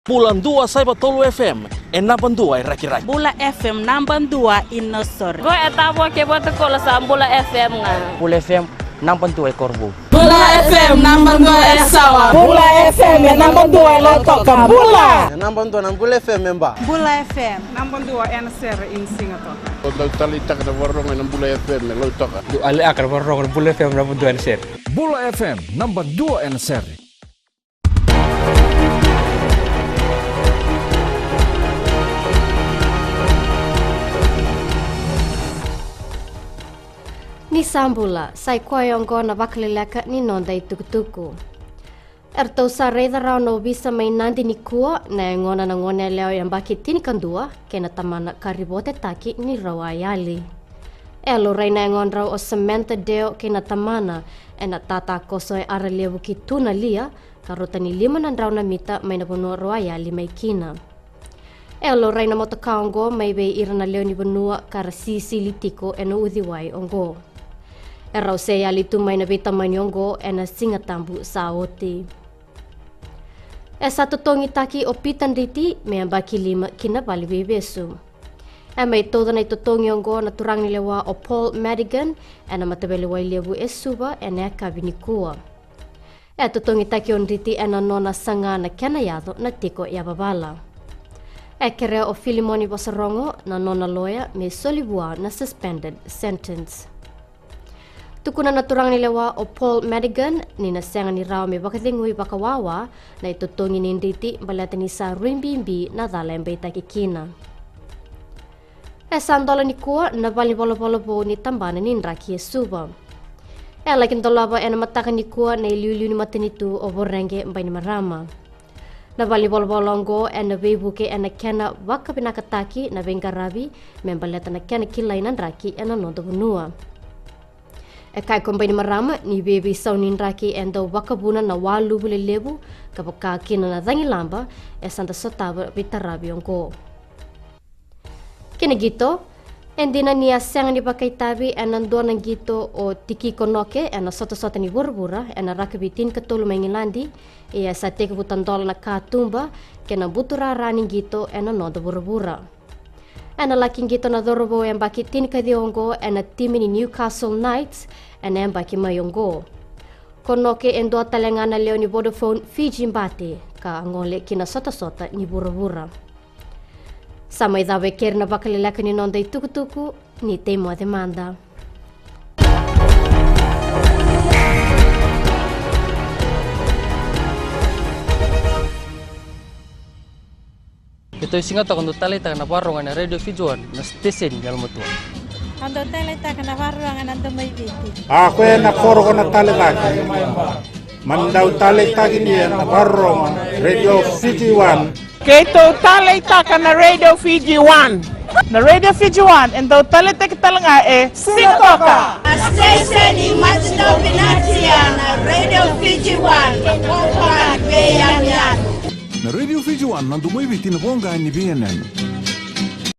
Bulan 2 Saiba Tolu FM, enapan 2 raki-raki. Bula FM namban 2 Inosor. Go etabo ke boto kola sa Bula FM nga. Bula FM namban 2 Korbu. Bula FM namban 2 Sawa. Bula FM namban 2 Lotoka. Bula. Namban 2 Bula FM memba. Bula FM Namban 2 NSR in Singapore. Untuk tali tak ada warung yang Bula FM Lotoka. Du ali akar warung Bula FM namban 2 NSR. Bula FM namban 2 NSR. Ni sambula, sai koyongo na wakalileka ni nonda i tukutuku. Erto sa reida rao no bisa mai nandi ni kua na ngona na ngone leo yang baki tini kandua kena tamana karibote taki ni rawa yali. Elo reina ngon rao o sementa deo kena tamana ena tata koso e ara lebu ki tuna lia karota ni lima nan rao na mita mai na bono rawa yali mai kina. Elo reina moto kaongo mai be irana leo ni bonua kara sisi litiko eno udhiwai ongo. Erau se ali tu mai na vita manyongo e na singa tambu sa oti. E satu tongi taki o pitan riti me baki lima kina bali bebesu. E mai toda na ito tongi ongo na turang ni lewa o Paul Madigan e na matabele wai lebu e suba e na kabini kua. E to tongi taki on riti e na nona sanga na kena yado na tiko ya babala. E kere o Filimoni Bosarongo na nona loya me solibua na suspended sentence. Tukuna na turang ni lewa o Paul Madigan ni na senga ni rao me bakatingui bakawawa na itutungi ni nditi balata ni sa rimbimbi na dala yang baita kikina. E sandola ni kuwa na bali bolo-bolo po ni tambana ni nraki e suba. E lakin tolaba e na mataka ni kuwa na iliuliu ni matanitu o borenge mbay ni marama. Na bali bolo-bolo ngo e na bebuke e na kena waka pinakataki na bengarabi me balata na kena kilay na nraki e na nondo bunua. E kai kombay ni marama ni bebe sau ni nraki endo wakabuna na walu bule lebu kapaka kina na dangi lamba e santa sotaba bitarabi ongo. Kina gito, endina ni aseng ni pakai tabi e nandua ng gito o tiki konoke e na sota-sota ni bura-bura e na rakabitin katulu mengilandi e sa teka butandola na katumba ke na butura raning gito e na noda bura-bura. E na laking gito na dorobo e mbaki tinikadi ongo e na timi ni Newcastle Knights e na mbaki mayongo. Konoke endo talengana leo ni Vodafone Fiji mbate ka angole kina sota-sota ni bura-bura. Sama idawe ker na bakalilaka ni nonda ituku-tuku ni temo a demanda. Ito singa to kundo talita na warung na Radio Fijuan na station galmutu. Ando talita kana waruangan ando may biti. Ako na koro ko na talita. Mandaw talita gini na warung Radio Fiji 1. Keto talita kana Radio Fiji 1. Na Radio Fiji 1 endo talita kitalanga e Singapore. Station ni Matino Binatia na Radio Fiji 1. Kwa beyan yan. Na Radio Fiji 1 nandu mo ibiti na bonga ni BNN.